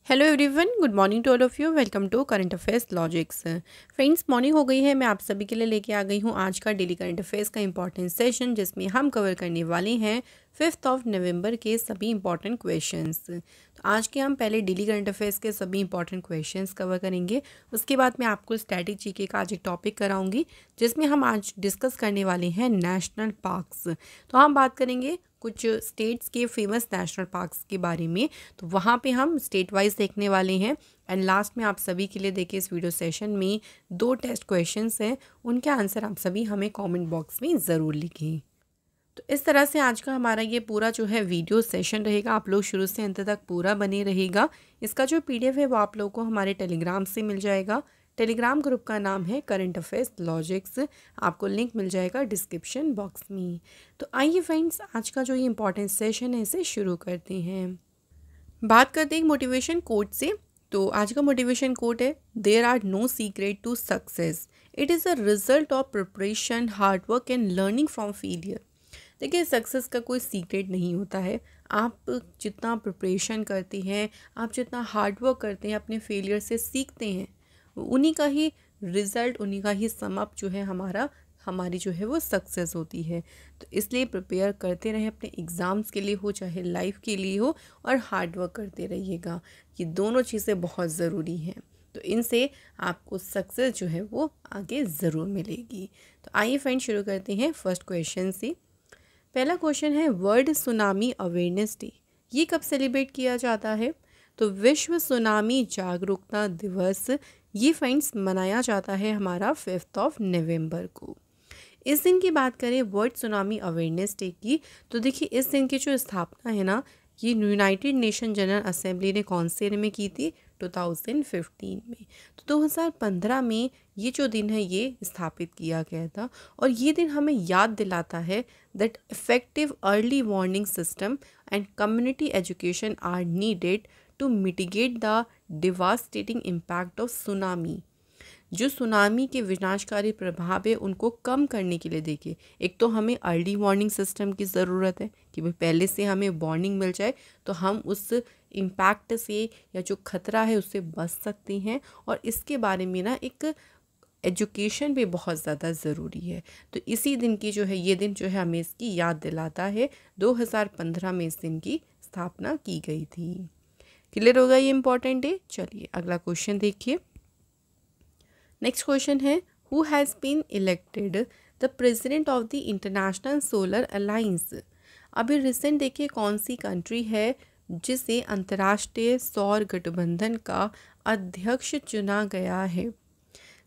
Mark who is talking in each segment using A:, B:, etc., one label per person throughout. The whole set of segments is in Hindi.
A: Hello everyone, good morning to all of you. Welcome to current affairs logics. Friends, morning हो गई है। मैं आप सभी के लिए लेके आ गई हूँ आज का डेली करंट अफेयर्स का इंपॉर्टेंट सेशन, जिसमें हम कवर करने वाले हैं 5 नवंबर के सभी इंपॉर्टेंट क्वेश्चंस। तो आज के हम पहले डेली करंट अफेयर्स के सभी इंपॉर्टेंट क्वेश्चंस कवर करेंगे। उसके बाद मैं आपको स्टैटिक जीके का आज एक टॉपिक कराऊंगी, जिसमें हम आज डिस्कस करने वाले हैं नेशनल पार्क्स। तो हम बात करेंगे कुछ स्टेट्स के फेमस नेशनल पार्क्स के बारे में। तो वहाँ पे हम स्टेट वाइज देखने वाले हैं। एंड लास्ट में आप सभी के लिए देखिए, इस वीडियो सेशन में 2 टेस्ट क्वेश्चंस हैं, उनके आंसर आप सभी हमें कमेंट बॉक्स में ज़रूर लिखें। तो इस तरह से आज का हमारा ये पूरा जो है वीडियो सेशन रहेगा। आप लोग शुरू से अंत तक पूरा बने रहेगा। इसका जो PDF है वो आप लोगों को हमारे टेलीग्राम से मिल जाएगा। टेलीग्राम ग्रुप का नाम है करंट अफेयर्स लॉजिक्स। आपको लिंक मिल जाएगा डिस्क्रिप्शन बॉक्स में। तो आइए फ्रेंड्स, आज का जो ये इंपॉर्टेंट सेशन है इसे शुरू करते हैं। बात करते हैं मोटिवेशन कोट से। तो आज का मोटिवेशन कोट है, there are no secret to success, it is a result of preparation, hard work and learning from failure. देखिए, सक्सेस का कोई सीक्रेट नहीं होता है। आप जितना प्रिपरेशन करते हैं, आप जितना हार्ड वर्क करते हैं, अपने फेलियर से सीखते हैं, उन्हीं का ही रिज़ल्ट, उन्हीं का ही सम अप जो है हमारी जो है वो सक्सेस होती है। तो इसलिए प्रिपेयर करते रहें अपने एग्ज़ाम्स के लिए हो, चाहे लाइफ के लिए हो, और हार्ड वर्क करते रहिएगा। ये दोनों चीज़ें बहुत ज़रूरी हैं। तो इनसे आपको सक्सेस जो है वो आगे ज़रूर मिलेगी। तो आइए फ्रेंड, शुरू करते हैं फर्स्ट क्वेश्चन से। पहला क्वेश्चन है, वर्ल्ड सुनामी अवेयरनेस डे ये कब सेलिब्रेट किया जाता है? तो विश्व सुनामी जागरूकता दिवस ये फ्रेंड्स मनाया जाता है हमारा 5 नवंबर को। इस दिन की बात करें वर्ल्ड सुनामी अवेयरनेस डे की, तो देखिए इस दिन की जो स्थापना है ना, ये यूनाइटेड नेशन जनरल असेंबली ने कौन से ईयर में की थी? 2015 में। तो 2015 में ये जो दिन है ये स्थापित किया गया था। और ये दिन हमें याद दिलाता है that effective early warning system and community education are needed to mitigate the devastating impact of tsunami. जो सुनामी के विनाशकारी प्रभाव है उनको कम करने के लिए देखिए, एक तो हमें अर्ली वार्निंग सिस्टम की ज़रूरत है कि भाई पहले से हमें वार्निंग मिल जाए, तो हम उस इम्पैक्ट से या जो खतरा है उससे बच सकते हैं। और इसके बारे में ना एक एजुकेशन भी बहुत ज़्यादा ज़रूरी है। तो इसी दिन की जो है, ये दिन जो है हमें इसकी याद दिलाता है। 2015 में इस दिन की स्थापना की गई थी। क्लियर होगा ये इंपॉर्टेंट है। चलिए अगला क्वेश्चन देखिए। नेक्स्ट क्वेश्चन है, who has been elected the president of the International Solar Alliance. अभी रिसेंट देखिए कौन सी कंट्री है जिसे अंतर्राष्ट्रीय सौर गठबंधन का अध्यक्ष चुना गया है?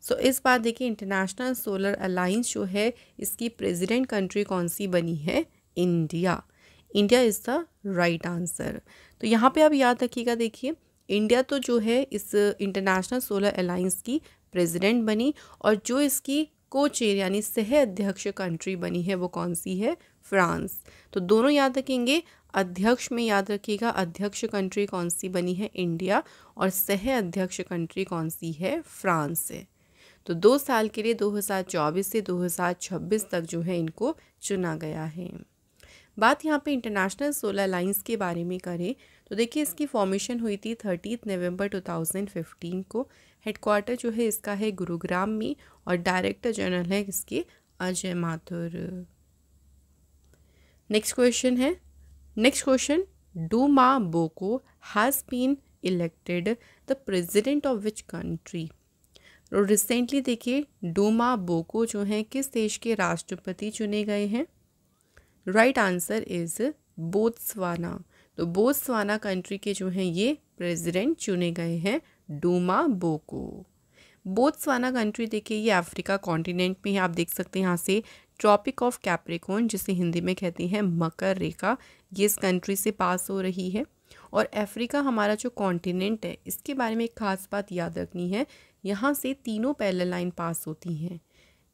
A: सो इस बार देखिए इंटरनेशनल सोलर अलायंस जो है इसकी प्रेसिडेंट कंट्री कौन सी बनी है? India. India is the right answer. तो यहाँ पे आप याद रखिएगा, देखिए इंडिया तो जो है इस इंटरनेशनल सोलर अलायंस की प्रेसिडेंट बनी, और जो इसकी को चेयर यानी सह अध्यक्ष कंट्री बनी है वो कौन सी है? फ्रांस। तो दोनों याद रखेंगे, अध्यक्ष में याद रखिएगा अध्यक्ष कंट्री कौन सी बनी है? इंडिया। और सह अध्यक्ष कंट्री कौन सी है? फ्रांस है। तो 2 साल के लिए 2024 से 2026 तक जो है इनको चुना गया है। बात यहाँ पे इंटरनेशनल सोलर अलायंस के बारे में करें तो देखिए इसकी फॉर्मेशन हुई थी 30 नवंबर 2015 को। हेडक्वार्टर जो है इसका है गुरुग्राम में, और डायरेक्टर जनरल है इसके Ajay Mathur. Next question, Duma Boko has been elected the president of which country. और रिसेंटली देखिए डूमा बोको जो हैं किस देश के राष्ट्रपति चुने गए हैं? Right answer is Botswana. तो बोत्सवाना कंट्री के जो हैं ये प्रेसिडेंट चुने गए हैं, डूमा बोको। बोत्सवाना कंट्री देखिए ये अफ्रीका कॉन्टिनेंट में है। आप देख सकते हैं यहाँ से ट्रॉपिक ऑफ कैप्रिकॉर्न, जिसे हिंदी में कहते हैं मकर रेखा, ये इस कंट्री से पास हो रही है। और अफ्रीका हमारा जो कॉन्टिनेंट है इसके बारे में एक खास बात याद रखनी है, यहाँ से तीनों पैरेलल लाइन पास होती हैं।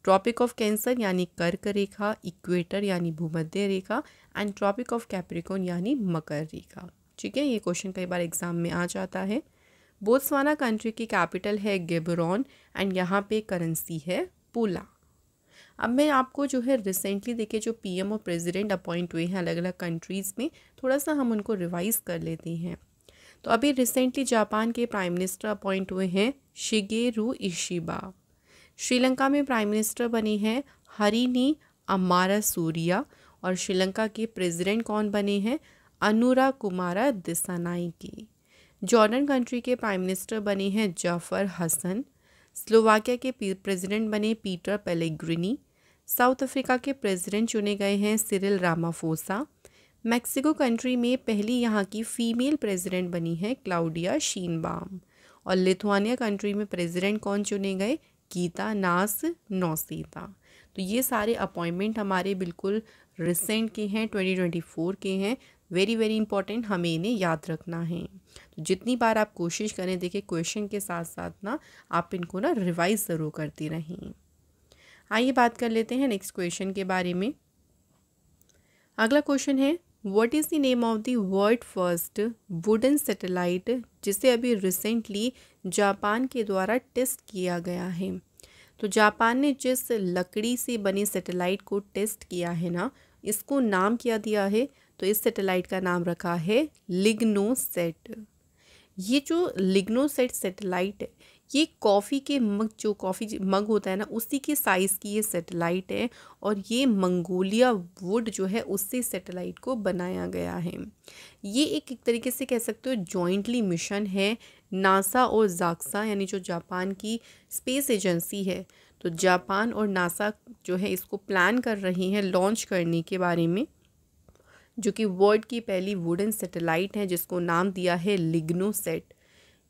A: ट्रॉपिक ऑफ कैंसर यानी कर्क रेखा, इक्वेटर यानी भूमध्य रेखा, एंड ट्रॉपिक ऑफ कैप्रिकॉर्न यानी मकर रेखा। ठीक है, ये क्वेश्चन कई बार एग्जाम में आ जाता है। बोत्सवाना कंट्री की कैपिटल है गेबरॉन, एंड यहाँ पे करेंसी है पुला। अब मैं आपको जो है रिसेंटली देखिए जो PM और प्रेसिडेंट अपॉइंट हुए हैं अलग अलग कंट्रीज़ में, थोड़ा सा हम उनको रिवाइज़ कर लेते हैं। तो अभी रिसेंटली जापान के प्राइम मिनिस्टर अपॉइंट हुए हैं शिगेरू इशिबा। श्रीलंका में प्राइम मिनिस्टर बने हैं हरिनी अमारासूरिया और श्रीलंका के प्रेसिडेंट कौन बने हैं अनुरा कुमारा दिसानाइके। जॉर्डन कंट्री के प्राइम मिनिस्टर बने हैं जाफर हसन। स्लोवाकिया के प्रेसिडेंट बने पीटर पेलेग्रिनी। साउथ अफ्रीका के प्रेसिडेंट चुने गए हैं सिरिल रामाफोसा। मैक्सिको कंट्री में पहली यहाँ की फीमेल प्रेसिडेंट बनी है क्लाउडिया शीनबाम। और लिथुआनिया कंट्री में प्रेसिडेंट कौन चुने गए गीतानास नौसेता। तो ये सारे अपॉइंटमेंट हमारे बिल्कुल रिसेंट के हैं, 2024 के हैं। वेरी वेरी इंपॉर्टेंट, हमें इन्हें याद रखना है। तो जितनी बार आप कोशिश करें, देखिए क्वेश्चन के साथ साथ ना आप इनको ना रिवाइज ज़रूर करती रहें। आइए बात कर लेते हैं नेक्स्ट क्वेश्चन के बारे में। अगला क्वेश्चन है what is the name of the world first wooden satellite जिसे अभी रिसेंटली जापान के द्वारा टेस्ट किया गया है। तो जापान ने जिस लकड़ी से बने सैटेलाइट को टेस्ट किया है ना, इसको नाम क्या दिया है, तो इस सैटेलाइट का नाम रखा है लिग्नोसेट। ये जो लिग्नोसेट सैटेलाइट है, ये कॉफ़ी के मग, जो कॉफ़ी मग होता है ना, उसी के साइज़ की ये सैटेलाइट है और ये मंगोलिया वुड जो है उससे सैटेलाइट को बनाया गया है। ये एक तरीके से कह सकते हो जॉइंटली मिशन है नासा और जाक्सा, यानी जो जापान की स्पेस एजेंसी है। तो जापान और नासा जो है इसको प्लान कर रही हैं लॉन्च करने के बारे में, जो कि वर्ल्ड की पहली वुडन सैटेलाइट है जिसको नाम दिया है लिग्नोसेट।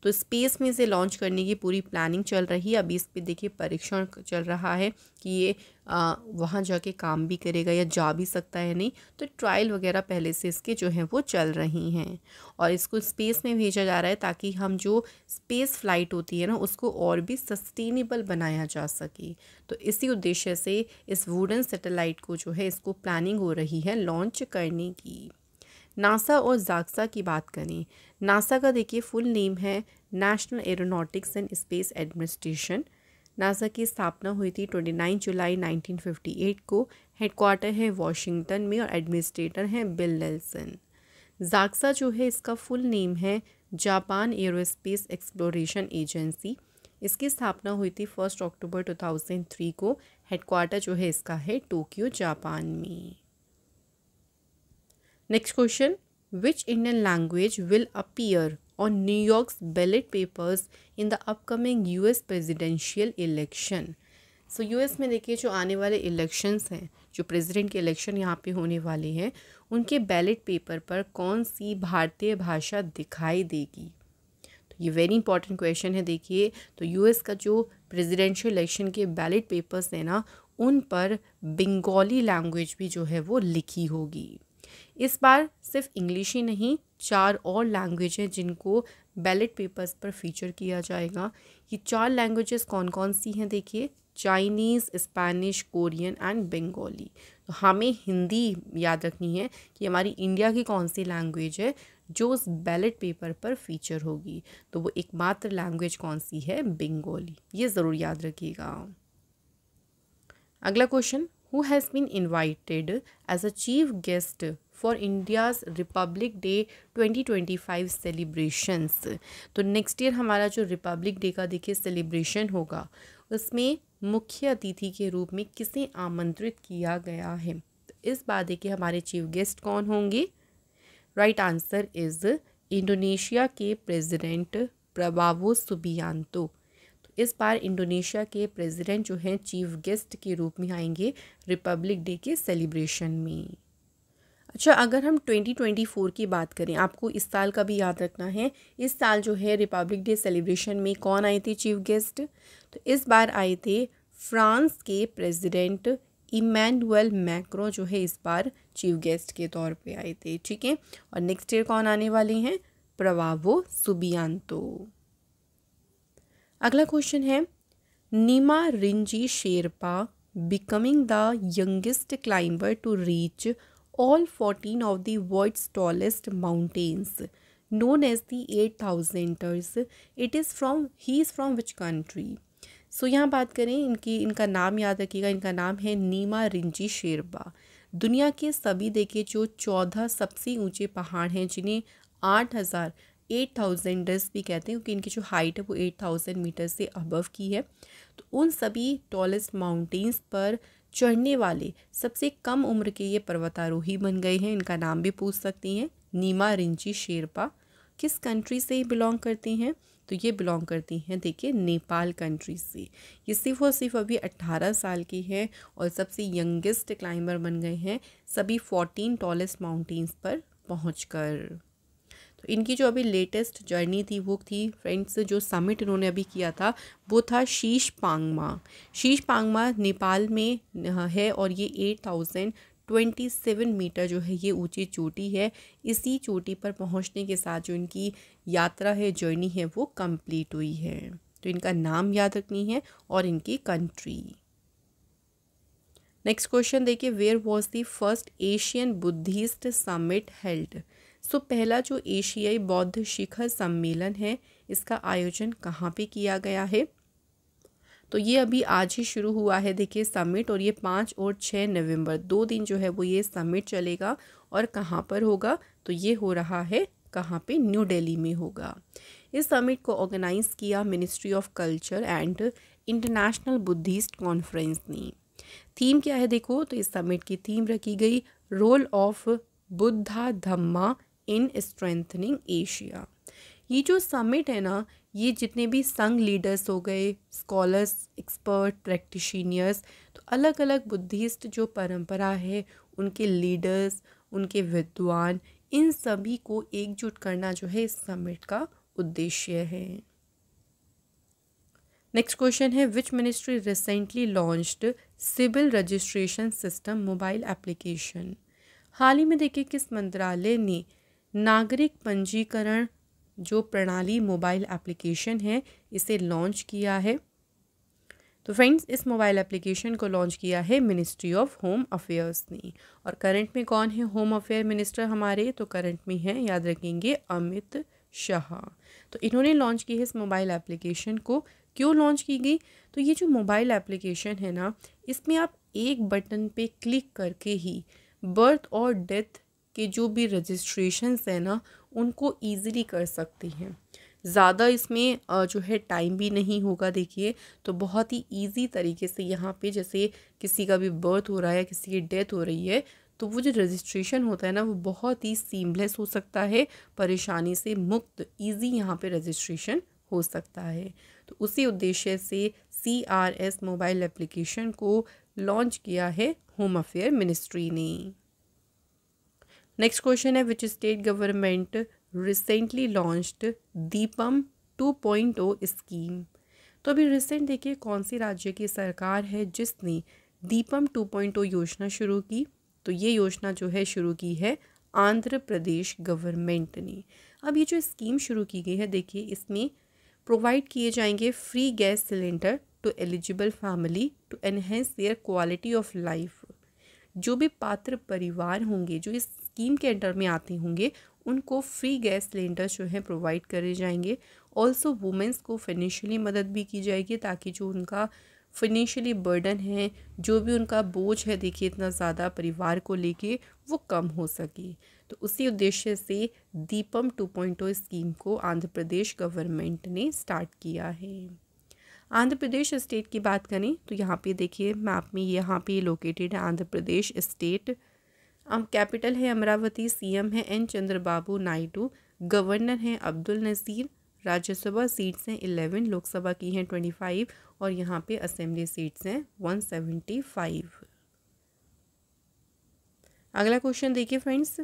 A: तो स्पेस में से लॉन्च करने की पूरी प्लानिंग चल रही है। अभी इस पे देखिए परीक्षण चल रहा है कि ये वहाँ जाके काम भी करेगा या जा भी सकता है नहीं। तो ट्रायल वगैरह पहले से इसके जो हैं वो चल रही हैं और इसको स्पेस में भेजा जा रहा है ताकि हम जो स्पेस फ्लाइट होती है ना उसको और भी सस्टेनेबल बनाया जा सके। तो इसी उद्देश्य से इस वुडन सैटेलाइट को जो है इसको प्लानिंग हो रही है लॉन्च करने की। नासा और जाक्सा की बात करें, नासा का देखिए फुल नेम है national aeronautics and space administration. NASA की स्थापना हुई थी 29 जुलाई 1958 को। हेडक्वार्टर है वॉशिंगटन में और एडमिनिस्ट्रेटर हैं बिल नेल्सन। जाक्सा जो है इसका फुल नेम है जापान एरोस्पेस एक्सप्लोरेशन एजेंसी। इसकी स्थापना हुई थी 1 अक्टूबर 2003 को। हेडक्वार्टर जो है इसका है टोक्यो जापान में। Next question, which Indian language will appear on New York's ballot papers in the upcoming US presidential election. So US में देखिए जो आने वाले इलेक्शंस हैं, जो प्रेसिडेंट के इलेक्शन यहाँ पे होने वाले हैं, उनके बैलेट पेपर पर कौन सी भारतीय भाषा दिखाई देगी। तो ये वेरी इंपॉर्टेंट क्वेश्चन है। देखिए तो यूएस का जो प्रेसिडेंशियल इलेक्शन के बैलेट पेपर्स हैं ना, उन पर बंगाली लैंग्वेज भी जो है वो लिखी होगी। इस बार सिर्फ इंग्लिश ही नहीं, 4 और लैंग्वेज हैं जिनको बैलेट पेपर्स पर फीचर किया जाएगा। ये 4 लैंग्वेजेस कौन कौन सी हैं देखिए, Chinese, Spanish, Korean and Bengali. तो हमें हिंदी याद रखनी है कि हमारी इंडिया की कौन सी लैंग्वेज है जो उस बैलेट पेपर पर फीचर होगी। तो वो एकमात्र लैंग्वेज कौन सी है, बंगाली। ये ज़रूर याद रखिएगा। अगला question, who has been invited as a chief guest for India's Republic Day 2025 celebrations। तो नेक्स्ट ईयर हमारा जो रिपब्लिक डे का देखिए सेलिब्रेशन होगा, उसमें मुख्य अतिथि के रूप में किसे आमंत्रित किया गया है। तो इस बार देखिए हमारे चीफ गेस्ट कौन होंगे। राइट आंसर इज़ इंडोनेशिया के प्रेसिडेंट प्रबावो सुबियांतो। इस बार इंडोनेशिया के प्रेसिडेंट जो हैं चीफ गेस्ट के रूप में आएंगे रिपब्लिक डे के सेलिब्रेशन में। अच्छा, अगर हम 2024 की बात करें, आपको इस साल का भी याद रखना है। इस साल जो है रिपब्लिक डे सेलिब्रेशन में कौन आए थे चीफ गेस्ट, तो इस बार आए थे फ्रांस के प्रेसिडेंट इमैनुअल मैक्रो जो है इस बार चीफ गेस्ट के तौर पे आए थे। ठीक है, और नेक्स्ट ईयर कौन आने वाले हैं, प्रबावो सुबियांतो। अगला क्वेश्चन है, Nima Rinji Sherpa becoming the youngest climber to reach all 14 of the world's tallest mountains known as the 8000ers. He is from which country? सो यहाँ बात करें इनका नाम याद रखिएगा। इनका नाम है नीमा रिंजी शेरपा। दुनिया के सभी देखिए जो 14 सबसे ऊंचे पहाड़ हैं जिन्हें 8000 8000 भी कहते हैं क्योंकि इनकी जो हाइट है वो 8000 मीटर से अबव की है। तो उन सभी टॉलेस्ट माउंटेन्स पर चढ़ने वाले सबसे कम उम्र के ये पर्वतारोही बन गए हैं। इनका नाम भी पूछ सकती हैं, नीमा रिंची शेरपा। किस कंट्री से बिलोंग करती हैं? तो ये बिलोंग करती हैं देखिए नेपाल कंट्री से। ये सिर्फ और सिर्फ अभी 18 साल की है और सबसे यंगेस्ट क्लाइंबर बन गए हैं सभी 14 टॉलेस्ट माउंटेन्स पर पहुंचकर। तो इनकी जो अभी लेटेस्ट जर्नी थी वो थी फ्रेंड्स, जो समिट इन्होंने अभी किया था वो था शीश पांगमा। शीश पांगमा नेपाल में है और ये 8027 मीटर जो है ये ऊंची चोटी है। इसी चोटी पर पहुंचने के साथ जो इनकी यात्रा है, जर्नी है, वो कंप्लीट हुई है। तो इनका नाम याद रखनी है और इनकी कंट्री। नेक्स्ट क्वेश्चन देखिए, where was the first Asian Buddhist summit held? So पहला जो एशियाई बौद्ध शिखर सम्मेलन है इसका आयोजन कहाँ पे किया गया है? तो ये अभी आज ही शुरू हुआ है देखिए समिट, और ये 5 और 6 नवंबर 2 दिन जो है वो ये समिट चलेगा। और कहाँ पर होगा? तो ये हो रहा है कहाँ पे? न्यू दिल्ली में होगा। इस समिट को ऑर्गेनाइज किया ministry of culture and international Buddhist conference ने। थीम क्या है देखो, तो इस समिट की थीम रखी गई role of Buddha Dhamma in strengthening Asia. ये जो समिट है ना, ये जितने भी संघ लीडर्स हो गए, स्कॉलर्स, एक्सपर्ट, प्रैक्टिशनर्स, तो अलग अलग बुद्धिस्ट जो परंपरा है उनके लीडर्स, उनके विद्वान, इन सभी को एकजुट करना जो है इस समिट का उद्देश्य है। नेक्स्ट क्वेश्चन है, which ministry recently launched civil registration system mobile application? हाल ही में देखिए किस मंत्रालय ने नागरिक पंजीकरण जो प्रणाली मोबाइल एप्लीकेशन है इसे लॉन्च किया है? तो फ्रेंड्स, इस मोबाइल एप्लीकेशन को लॉन्च किया है मिनिस्ट्री ऑफ होम अफेयर्स ने। और करंट में कौन है होम अफेयर मिनिस्टर हमारे? तो करंट में है, याद रखेंगे, अमित शाह। तो इन्होंने लॉन्च की है इस मोबाइल एप्लीकेशन को। क्यों लॉन्च की गई? तो ये जो मोबाइल एप्लीकेशन है ना, इसमें आप एक बटन पे क्लिक करके ही बर्थ और डेथ के जो भी रजिस्ट्रेशंस है ना उनको ईज़िली कर सकती हैं। ज़्यादा इसमें जो है टाइम भी नहीं होगा देखिए। तो बहुत ही इजी तरीके से यहाँ पे जैसे किसी का भी बर्थ हो रहा है, किसी की डेथ हो रही है, तो वो जो रजिस्ट्रेशन होता है ना वो बहुत ही सीमलेस हो सकता है, परेशानी से मुक्त इजी यहाँ पे रजिस्ट्रेशन हो सकता है। तो उसी उद्देश्य से CRS मोबाइल एप्लीकेशन को लॉन्च किया है होम अफेयर मिनिस्ट्री ने। नेक्स्ट क्वेश्चन है, which state government recently launched Deepam 2.0 scheme? तो अभी रिसेंट देखिए कौन सी राज्य की सरकार है जिसने दीपम 2.0 योजना शुरू की? तो ये योजना जो है शुरू की है आंध्र प्रदेश गवर्नमेंट ने। अब ये जो स्कीम शुरू की गई है देखिए, इसमें प्रोवाइड किए जाएंगे free gas cylinder to eligible family to enhance their quality of life. जो भी पात्र परिवार होंगे जो इस स्कीम के अंडर में आते होंगे उनको फ्री गैस सिलेंडर जो है प्रोवाइड करे जाएंगे। ऑल्सो वुमेंस को फाइनेंशियली मदद भी की जाएगी ताकि जो उनका फाइनेंशियली बर्डन है, जो भी उनका बोझ है देखिए इतना ज़्यादा परिवार को लेके, वो कम हो सके। तो उसी उद्देश्य से दीपम 2.0 स्कीम को आंध्र प्रदेश गवर्नमेंट ने स्टार्ट किया है। आंध्र प्रदेश स्टेट की बात करें तो यहाँ पे देखिए मैप में यहाँ पे लोकेटेड है आंध्र प्रदेश स्टेट। कैपिटल है अमरावती, CM है N चंद्रबाबू नायडू, गवर्नर हैं अब्दुल नज़ीर, राज्यसभा सीट्स हैं 11, लोकसभा की हैं 25 और यहाँ पे असेंबली सीट्स हैं 175। अगला क्वेश्चन देखिए फ्रेंड्स,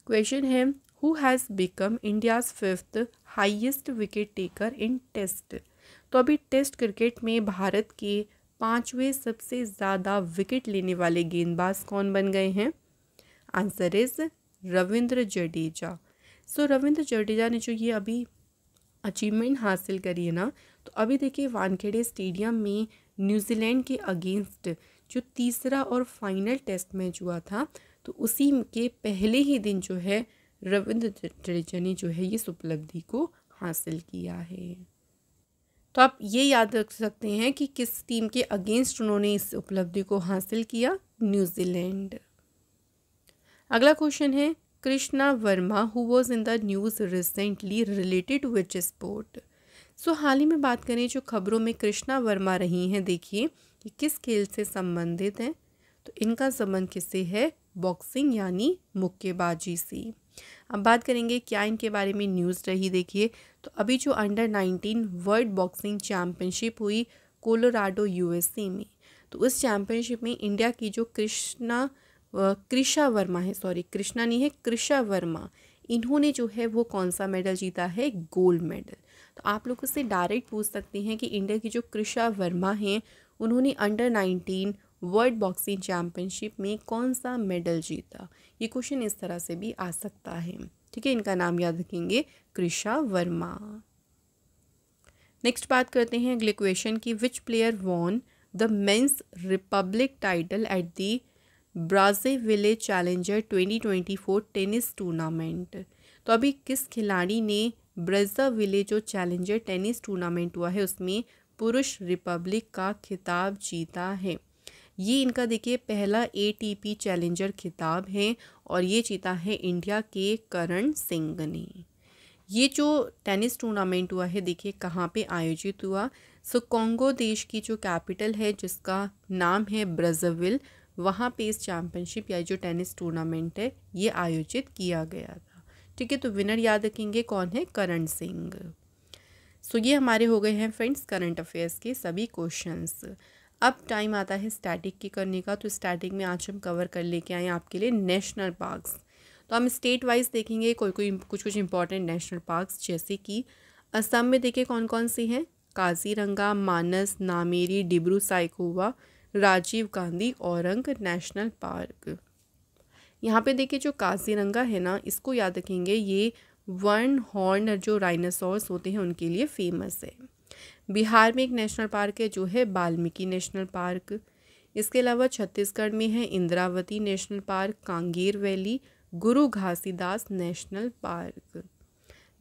A: क्वेश्चन है, who has become India's 5th highest wicket taker in test? तो अभी टेस्ट क्रिकेट में भारत के 5वें सबसे ज़्यादा विकेट लेने वाले गेंदबाज कौन बन गए हैं? Answer is Ravindra Jadeja. So Ravindra Jadeja ने जो ये अभी अचीवमेंट हासिल करी है ना, तो अभी देखिए वानखेड़े स्टेडियम में न्यूजीलैंड के अगेंस्ट जो तीसरा और फाइनल टेस्ट मैच हुआ था, तो उसी के पहले ही दिन जो है रविंद्र जडेजा ने जो है इस उपलब्धि को हासिल किया है। तो आप ये याद रख सकते हैं कि किस टीम के अगेंस्ट उन्होंने इस उपलब्धि को हासिल किया, न्यूजीलैंड। अगला क्वेश्चन है, Krishna Verma who was in the news recently related to which sport. So हाल ही में बात करें जो खबरों में कृष्णा वर्मा रही हैं, देखिए कि किस खेल से संबंधित हैं। तो इनका संबंध किससे है? बॉक्सिंग यानी मुक्केबाजी से। अब बात करेंगे क्या इनके बारे में न्यूज़ रही। देखिए तो अभी जो अंडर-19 वर्ल्ड बॉक्सिंग चैम्पियनशिप हुई कोलोराडो यूएसए में, तो उस चैम्पियनशिप में इंडिया की जो कृषा वर्मा है, सॉरी कृष्णा नहीं है, कृषा वर्मा, इन्होंने जो है वो कौन सा मेडल जीता है? Gold medal. तो आप लोग उससे डायरेक्ट पूछ सकते हैं कि इंडिया की जो कृषा वर्मा हैं उन्होंने अंडर-19 वर्ल्ड बॉक्सिंग चैम्पियनशिप में कौन सा मेडल जीता। ये क्वेश्चन इस तरह से भी आ सकता है, ठीक है। इनका नाम याद रखेंगे, कृषा वर्मा। नेक्स्ट बात करते हैं अगले क्वेश्चन की, which player won the men's Republic title at the Brazzaville Challenger 2024 tennis tournament. तो अभी किस खिलाड़ी ने ब्राज़ीविले जो चैलेंजर टेनिस टूर्नामेंट हुआ है उसमें पुरुष रिपब्लिक का खिताब जीता है। ये इनका देखिए पहला ATP चैलेंजर खिताब है और ये जीता है इंडिया के करण सिंह ने। ये जो टेनिस टूर्नामेंट हुआ है देखिए कहाँ पे आयोजित हुआ। सो कॉन्गो देश की जो कैपिटल है जिसका नाम है ब्राज़ाविल, वहाँ पे इस चैम्पियनशिप या जो टेनिस टूर्नामेंट है ये आयोजित किया गया था, ठीक है। तो विनर याद रखेंगे कौन है? करण सिंह। सो ये हमारे हो गए हैं फ्रेंड्स करंट अफेयर्स के सभी क्वेश्चंस। अब टाइम आता है स्टैटिक की करने का। तो स्टैटिक में आज हम कवर कर लेके आए आपके लिए नेशनल पार्क्स। तो हम स्टेट वाइज देखेंगे कुछ इंपॉर्टेंट नेशनल पार्क्स, जैसे कि असम में देखिए कौन कौन सी हैं? काजीरंगा, मानस, नामेरी, डिब्रू साइखोवा, राजीव गांधी औरंग नेशनल पार्क। यहाँ पे देखिए जो काजीरंगा है ना, इसको याद रखेंगे, ये वन हॉर्न जो राइनोसॉर्स होते हैं उनके लिए फेमस है। बिहार में एक नेशनल पार्क है जो है वाल्मीकि नेशनल पार्क। इसके अलावा छत्तीसगढ़ में है Indravati national park, Kanger valley, Guru Ghasidas national park.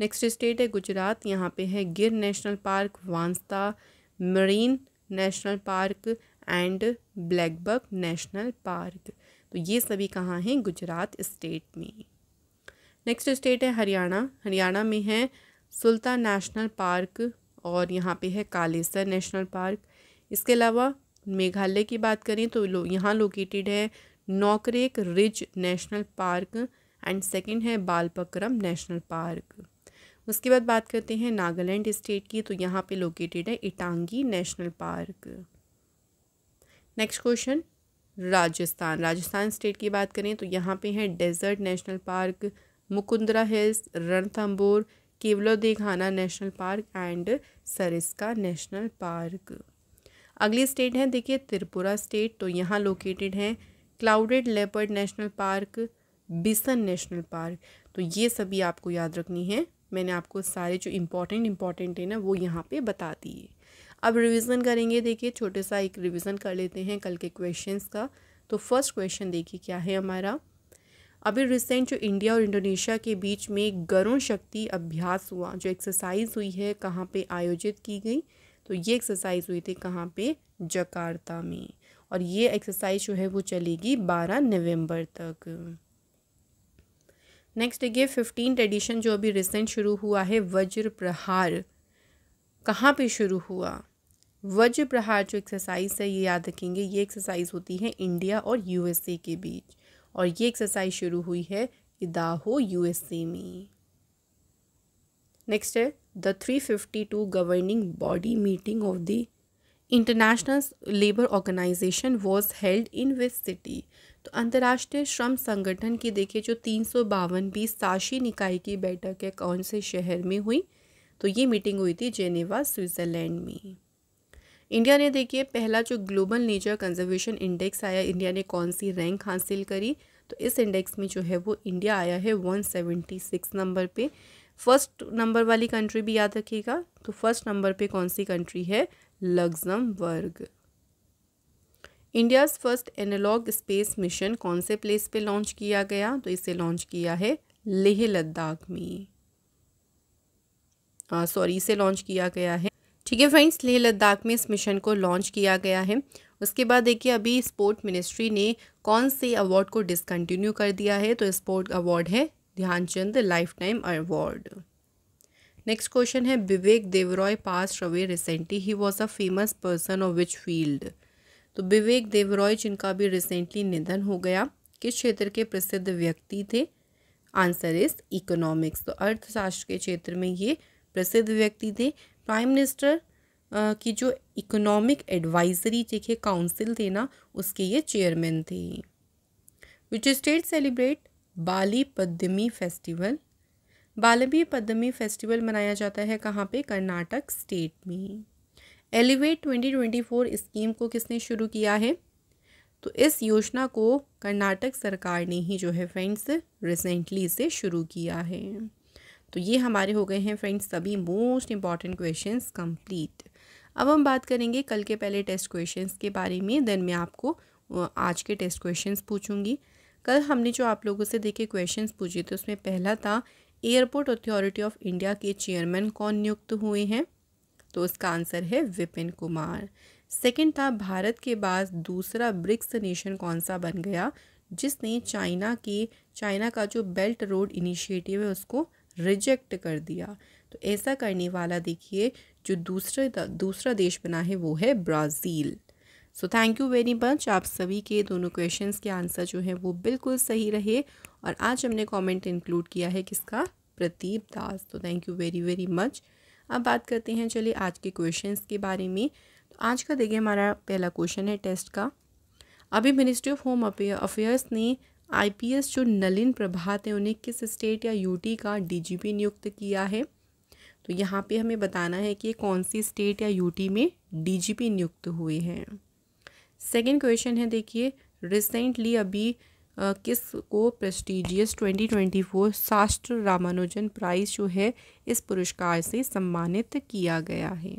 A: Next state है गुजरात, यहाँ पे है Gir national park, Vansda marine national park and blackbuck national park. तो ये सभी कहाँ हैं? गुजरात स्टेट में। नेक्स्ट स्टेट है हरियाणा, हरियाणा में है सुल्तान नेशनल पार्क और यहाँ पे है कालेसर नेशनल पार्क। इसके अलावा मेघालय की बात करें तो यहाँ लोकेटेड है Nokrek ridge national park and second है बालपक्रम नेशनल पार्क। उसके बाद बात करते हैं नागालैंड स्टेट की, तो यहाँ पे लोकेटेड है Itanki national park. Next question Rajasthan, Rajasthan state की बात करें तो यहाँ पे है desert national park, Mukundra hills, Ranthambore, Keoladeo national park and Sariska national park. अगली स्टेट है देखिए त्रिपुरा स्टेट, तो यहाँ लोकेटेड है clouded leopard national park, bison national park. तो ये सभी आपको याद रखनी है। मैंने आपको सारे जो इम्पोर्टेंट है ना वो यहाँ पे बता दिए। अब रिवीजन करेंगे, देखिए छोटे सा एक रिवीजन कर लेते हैं कल के क्वेश्चंस का। तो फर्स्ट क्वेश्चन देखिए क्या है हमारा, अभी रिसेंट जो इंडिया और इंडोनेशिया के बीच में गरुण शक्ति अभ्यास हुआ, जो एक्सरसाइज हुई है कहाँ पे आयोजित की गई? तो ये एक्सरसाइज हुई थी कहाँ पे? जकार्ता में। और ये एक्सरसाइज जो है वो चलेगी 12 नवंबर तक। नेक्स्ट देखिए 15th एडिशन जो अभी रिसेंट शुरू हुआ है वज्र प्रहार, कहाँ पे शुरू हुआ? वज्र प्रहार जो एक्सरसाइज है ये याद रखेंगे, ये एक्सरसाइज होती है इंडिया और यूएसए के बीच और ये एक्सरसाइज शुरू हुई है इदाहो यूएसए में। नेक्स्ट है the 352 governing body meeting of the International Labour Organization was held in which city. तो अंतर्राष्ट्रीय श्रम संगठन की देखिए जो 352वीं शासी निकाय की बैठक है कौन से शहर में हुई? तो ये मीटिंग हुई थी जेनेवा स्विट्ज़रलैंड में। इंडिया ने देखिए पहला जो ग्लोबल नेचर कंजर्वेशन इंडेक्स आया, इंडिया ने कौन सी रैंक हासिल करी? तो इस इंडेक्स में जो है वो इंडिया आया है 176 नंबर पे। फर्स्ट नंबर वाली कंट्री भी याद रखिएगा, तो फर्स्ट नंबर पे कौन सी कंट्री है? Luxembourg. India's first analogue space mission कौन से प्लेस पे लॉन्च किया गया? तो इसे लॉन्च किया है लेह लद्दाख में, इसे लॉन्च किया गया है, ठीक है फ्रेंड्स, लेह लद्दाख में इस मिशन को लॉन्च किया गया है। उसके बाद देखिए अभी स्पोर्ट मिनिस्ट्री ने कौन से अवार्ड को डिसकंटिन्यू कर दिया है, तो स्पोर्ट अवार्ड है Dhyan Chand lifetime award. Next question है Vivek Debroy pass away recently, he was a famous person of which field. तो विवेक देवरॉय जिनका भी रिसेंटली निधन हो गया, किस क्षेत्र के प्रसिद्ध व्यक्ति थे? Answer is economics. तो अर्थशास्त्र के क्षेत्र में ये प्रसिद्ध व्यक्ति थे। प्राइम मिनिस्टर की जो इकोनॉमिक एडवाइजरी देखिए काउंसिल थे ना, उसके ये चेयरमैन थे। Which state celebrate Bali Padmini festival? बालबी पद्मिनी फेस्टिवल मनाया जाता है कहाँ पे? कर्नाटक स्टेट में। एलिवेट 2024 स्कीम को किसने शुरू किया है? तो इस योजना को कर्नाटक सरकार ने ही जो है फ्रेंड्स रिसेंटली इसे शुरू किया है। तो ये हमारे हो गए हैं फ्रेंड्स सभी मोस्ट इंपॉर्टेंट क्वेश्चंस कंप्लीट। अब हम बात करेंगे कल के पहले टेस्ट क्वेश्चंस के बारे में, देन मैं आपको आज के टेस्ट क्वेश्चंस पूछूंगी। कल हमने जो आप लोगों से देखे क्वेश्चंस पूछे थे उसमें पहला था एयरपोर्ट अथॉरिटी ऑफ इंडिया के चेयरमैन कौन नियुक्त हुए हैं? तो उसका आंसर है विपिन कुमार। सेकंड था भारत के बाद दूसरा ब्रिक्स नेशन कौन सा बन गया जिसने चाइना का जो बेल्ट रोड इनिशिएटिव है उसको रिजेक्ट कर दिया? तो ऐसा करने वाला देखिए जो दूसरा देश बना है वो है Brazil. So thank you very much. आप सभी के दोनों क्वेश्चंस के आंसर जो है वो बिल्कुल सही रहे और आज हमने कमेंट इंक्लूड किया है किसका? प्रदीप दास। तो thank you very very much. अब बात करते हैं चलिए आज के क्वेश्चंस के बारे में। तो आज का देखिए हमारा पहला क्वेश्चन है टेस्ट का। अभी मिनिस्ट्री ऑफ होम अफेयर्स ने आईपीएस जो नलिन प्रभात है उन्हें किस स्टेट या यूटी का डीजीपी नियुक्त किया है? तो यहाँ पे हमें बताना है कि कौन सी स्टेट या यूटी में डीजीपी नियुक्त हुए हैं। सेकेंड क्वेश्चन है देखिए रिसेंटली अभी किस को प्रेस्टिजियस 2024 शास्त्र रामानुजन प्राइज़ जो है इस पुरस्कार से सम्मानित किया गया है?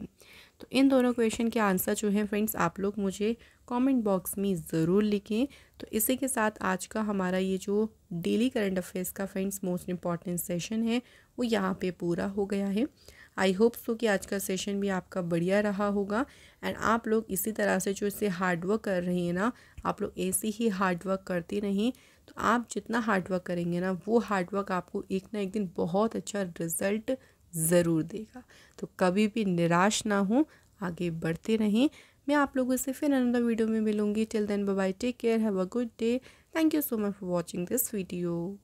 A: तो इन दोनों क्वेश्चन के आंसर जो हैं फ्रेंड्स आप लोग मुझे कमेंट बॉक्स में ज़रूर लिखें। तो इसी के साथ आज का हमारा ये जो डेली करंट अफेयर्स का फ्रेंड्स मोस्ट इम्पॉर्टेंट सेशन है वो यहाँ पे पूरा हो गया है। आई होप सो कि आज का सेशन भी आपका बढ़िया रहा होगा एंड आप लोग इसी तरह से जो इससे हार्डवर्क कर रही हैं ना, आप लोग ऐसे ही हार्डवर्क करते रहें। तो आप जितना हार्डवर्क करेंगे ना वो हार्डवर्क आपको एक ना एक दिन बहुत अच्छा रिजल्ट ज़रूर देगा। तो कभी भी निराश ना हो, आगे बढ़ते रहें। मैं आप लोगों से फिर अनदर वीडियो में मिलूंगी। Till then bye bye, take care, have a good day. Thank you so much for watching this video.